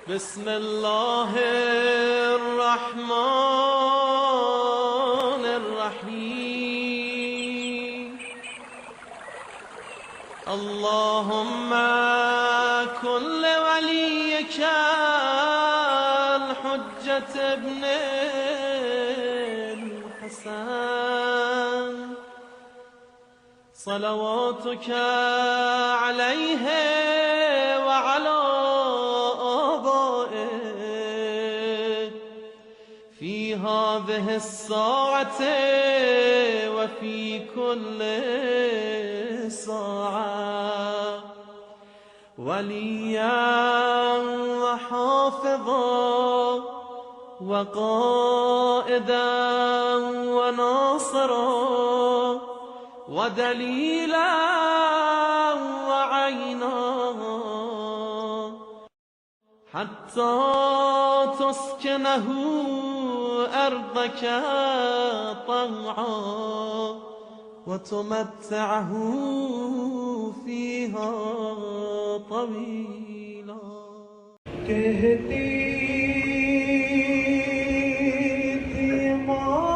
بسم الله الرحمن الرحيم اللهم كن لوليك الحجة ابن الحسن صلواتك عليه وعلى آبائه في هذه الساعة وفي كل ساعة وليا وحافظا وقائدا وناصرا ودليلا وعينا حتى تسكنه أرضك طوعا وتمتعه فيها طويلا کہتی تھی ماں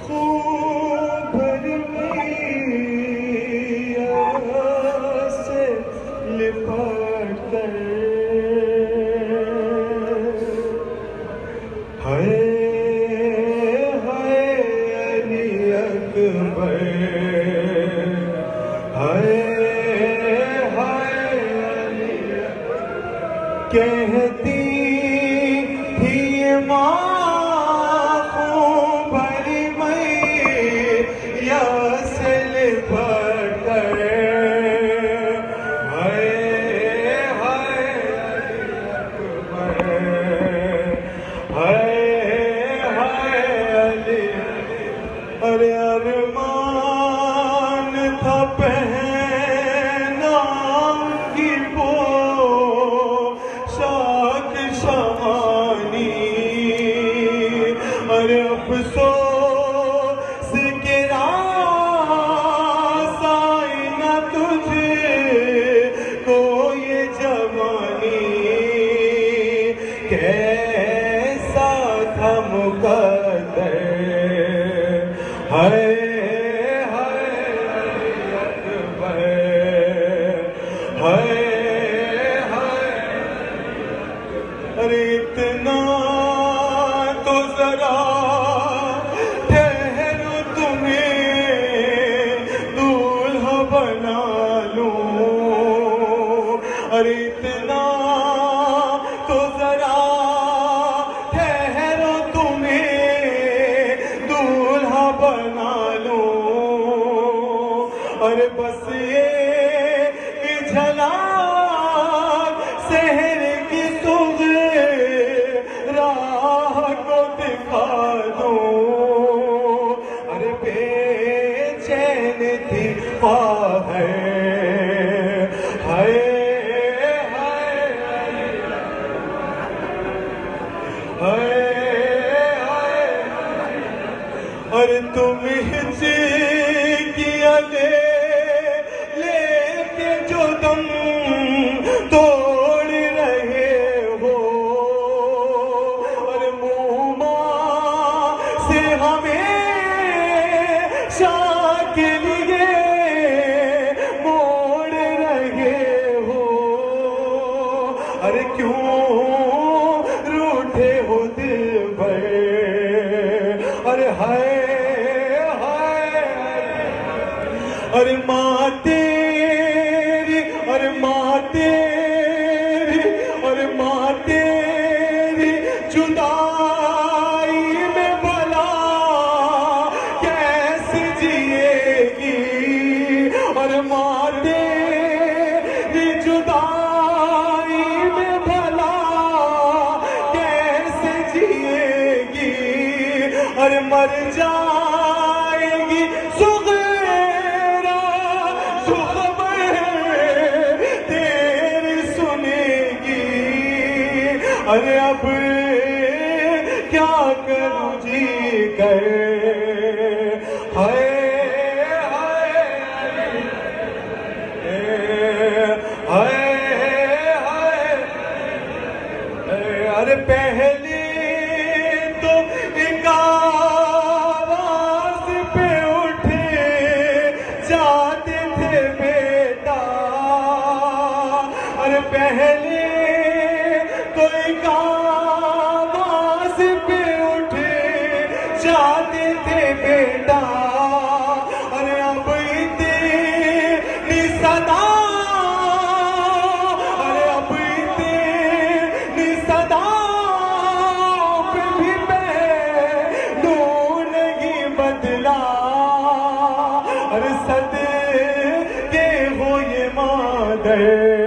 خوب بھری سے لپٹ کر علی اکبر کہتی تھی ماں خوب بھری میاں سے لپٹ کر ارے ارمان تھا پہنا کی پوشاک شمانی ارے افسوس کے راز آئی نہ تجھے کو یہ جوانی کیسا تھا مقدر ہائے ارے اتنا تو ذرا ٹھہرو تمہیں دولہا بنا لوں ارے اتنا تو ذرا ٹھہرو تمہیں دولہا بنا لوں ارے بس یہ جھلک شہر کی راہ کو دکھا دوں ارے بے چین تھی خواہے ہائے اور تم ہچی کیا لے کے جو دم توڑ رہے ہو اور موما سے ہمیشہ کے لیے موڑ رہے ہو ارے کیوں روٹھے ہو دل بھر ارے ہائے ارے ماں تیری ارے ماں تیری ارے ماں تیری جدائی میں بھلا کیسے جیے گی اور ماں تیری جدائی میں بھلا کیسے جیے گی اور مر جائے گی ارے اب کیا کروں جی کر ہائے تھے بیٹا اور پہلے کوئی کام آس پہ اٹھے جاتے تھے بیٹا اور اب اتنی صدا اور اب اتنی صدا پہ بھی پہلو نہیں بدلا اور صدقے ہو یہ مادر